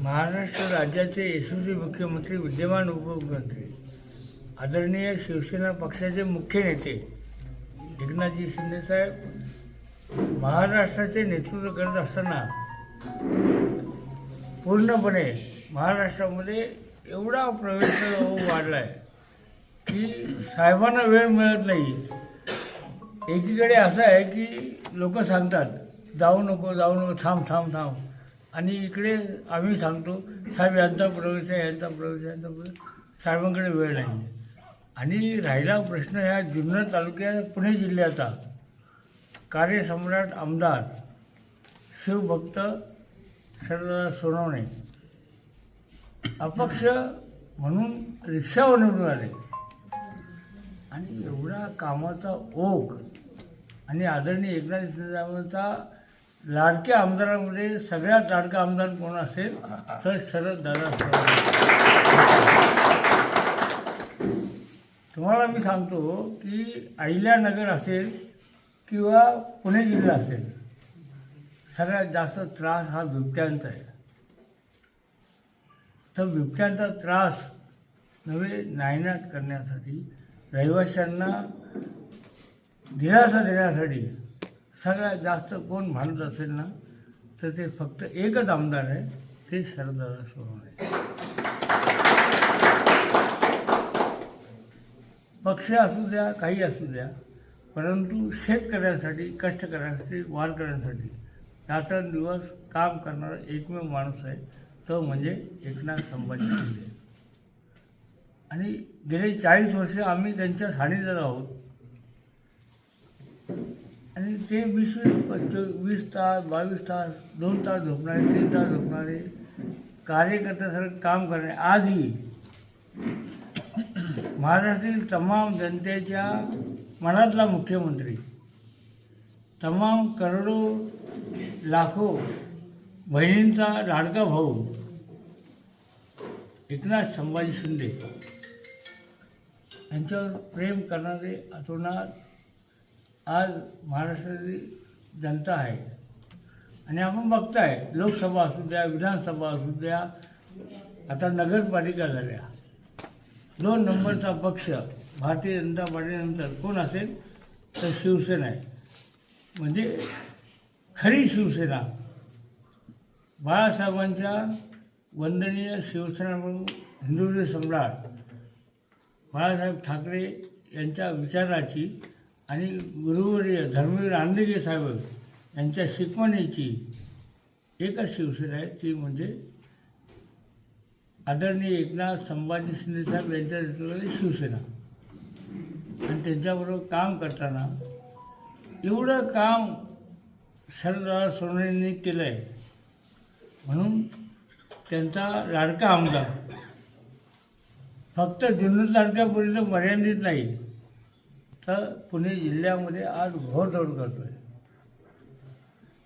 महाराष्ट्र राज्याचे यशस्वी मुख्यमंत्री, विद्यमान उपमुख्यमंत्री, आदरणीय शिवसेना पक्षाचे मुख्य नेते एकनाथजी शिंदेसाहेब महाराष्ट्राचे नेतृत्व करत असताना पूर्णपणे महाराष्ट्रामध्ये एवढा प्रवेश वाढला आहे की साहेबांना वेळ मिळत नाही. एकीकडे असं आहे की लोक सांगतात जाऊ नको जाऊ नको, थांब थांब थांब, आणि इकडे आम्ही सांगतो साहेब यांचा प्रवेश आहे, यांचा प्रवेश आहे, यांचा प्रवेश, साहेबांकडे वेळ नाही. आणि राहिला प्रश्न ह्या जुन्नर तालुक्यात पुणे जिल्ह्याचा, कार्यसम्राट आमदार शिवभक्त शरद सोनवणे अपक्ष म्हणून रिक्षावर निवडून आले आणि एवढा कामाचा ओघ आणि आदरणीय एकनाथ शिंदेचा लाडक्या आमदारांमध्ये सगळ्यात लाडका आमदार कोण असेल तर शरददादा सोनवणे. तुम्हाला मी सांगतो की अहिल्यानगर असेल किंवा पुणे जिल्हा असेल, सगळ्यात जास्त त्रास हा बिबट्यांचा आहे. तर बिबट्यांचा त्रास नव्हे नायनाट करण्यासाठी, रहिवाशांना दिलासा देण्यासाठी सगळ्यात जास्त कोण भांडत असेल ना तर ते फक्त एकच आमदार आहे, ते शरददादा सोनवणे. पक्ष असू द्या, काही असू द्या, परंतु शेतकऱ्यांसाठी, कष्टकऱ्यांसाठी, वारकऱ्यांसाठी रात्रंदिवस काम करणारा एकमेव माणूस आहे, तो म्हणजे एकनाथ संभाजी शिंदे. आणि गेले 40 वर्ष आम्ही त्यांच्या सानिध्यात आहोत. आणि ते 20 तास, 22 तास, 2 तास झोपणारे, 3 तास झोपणारे कार्यकर्त्यासारखं काम करणे, आजही महाराष्ट्रातील तमाम जनतेच्या मनातला मुख्यमंत्री, तमाम करोडो लाखो बहिणींचा लाडका भाऊ एकनाथ संभाजी शिंदे यांच्यावर प्रेम करणारे अतोनात आज महाराष्ट्रातील जनता आहे. आणि आपण बघताय, लोकसभा असू द्या, विधानसभा असू द्या, आता नगरपालिका झाल्या, 2 नंबरचा पक्ष भारतीय जनता पार्टीनंतर कोण असेल तर शिवसेना आहे. म्हणजे खरी शिवसेना बाळासाहेबांच्या वंदनीय शिवसेना हिंदुत्व सम्राट बाळासाहेब ठाकरे यांच्या विचाराची आणि गुरुवर्य धर्मवीर आंदेगे साहेब यांच्या शिकवणीची एकच शिवसेना आहे, ती म्हणजे आदरणीय एकनाथ संभाजी शिंदे साहेब यांच्या नेतृत्वाखाली शिवसेना. आणि त्यांच्याबरोबर काम करताना एवढं काम शरददादा सोनवणेंनी केलं आहे, म्हणून त्यांचा लाडका आमदार फक्त जुन्नर तालुक्यापर्यंत मर्यादित नाही, तर पुणे जिल्ह्यामध्ये आज घोडदौड करतो आहे.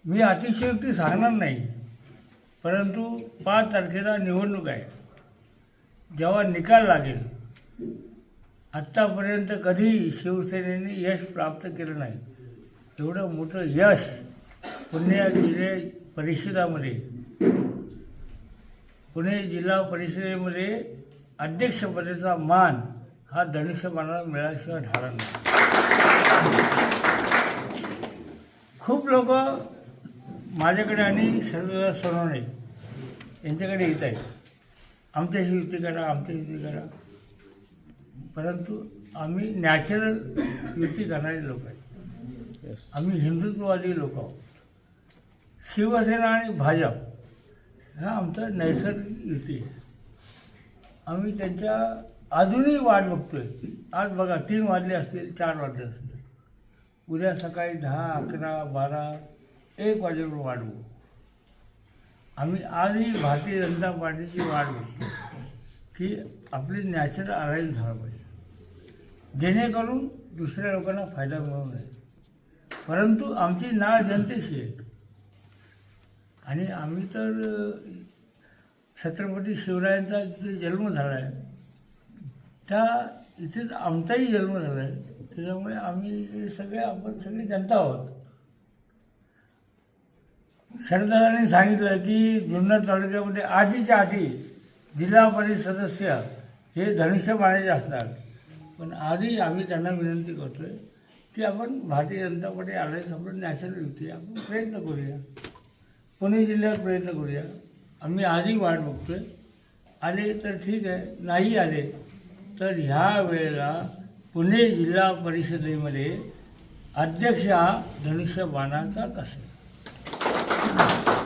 मी अतिशयोक्ती सांगणार नाही, परंतु 5 तारखेला निवडणूक आहे. जेव्हा निकाल लागेल, आत्तापर्यंत कधीही शिवसेनेने यश प्राप्त केलं नाही. एवढं मोठं यश पुणे जिल्हा परिषदामध्ये, पुणे जिल्हा परिषदेमध्ये अध्यक्षपदाचा मान हा धनुष्यबाणाला मिळाल्याशिवाय राहणार नाही. खूप लोक माझ्याकडे आणि शरददादा सोनवणे यांच्याकडे येत आहेत, आमच्याशी युती करा, आमच्याशी युती करा. परंतु आम्ही नॅचरल युती करणारे लोक आहेत. आम्ही हिंदुत्ववादी लोक आहोत. शिवसेना आणि भाजप हा आमचा नैसर्गिक युती आहे. आम्ही त्यांच्या अजूनही वाट बघतोय. आज बघा 3 वाजले असतील, 4 वाजले असतील, उद्या सकाळी 10, 11, 12, 1 वाजेवर वाट बघू. आम्ही आजही भारतीय जनता पार्टीची वाट बघतो की आपली नॅचरल अलाइन झालं पाहिजे, जेणेकरून दुसऱ्या लोकांना फायदा मिळू नये. परंतु आमची नाळ जनतेशी आहे. आणि आम्ही तर छत्रपती शिवरायांचा जिथे जन्म झाला आहे, त्या इथेच आमचाही जन्म झाला आहे. त्याच्यामुळे आम्ही आपण सगळी जनता आहोत. शरददादांनी सांगितलं की जुन्नर तालुक्यामध्ये आधीच्या आधी जिल्हा परिषद सदस्य हे धनुष्यबाणाचे असणार. पण आधी आम्ही त्यांना विनंती करतोय की आपण भारतीय जनता पार्टी आलायन्स आपण नॅशनल युती आपण प्रयत्न करूया, पुणे जिल्ह्यात प्रयत्न करूया. आम्ही आधी वाट बघतोय, आले तर ठीक आहे, नाही आले तर ह्या वेळेला पुणे जिल्हा परिषदेमध्ये अध्यक्ष हा धनुष्यबाणाचाच असेल.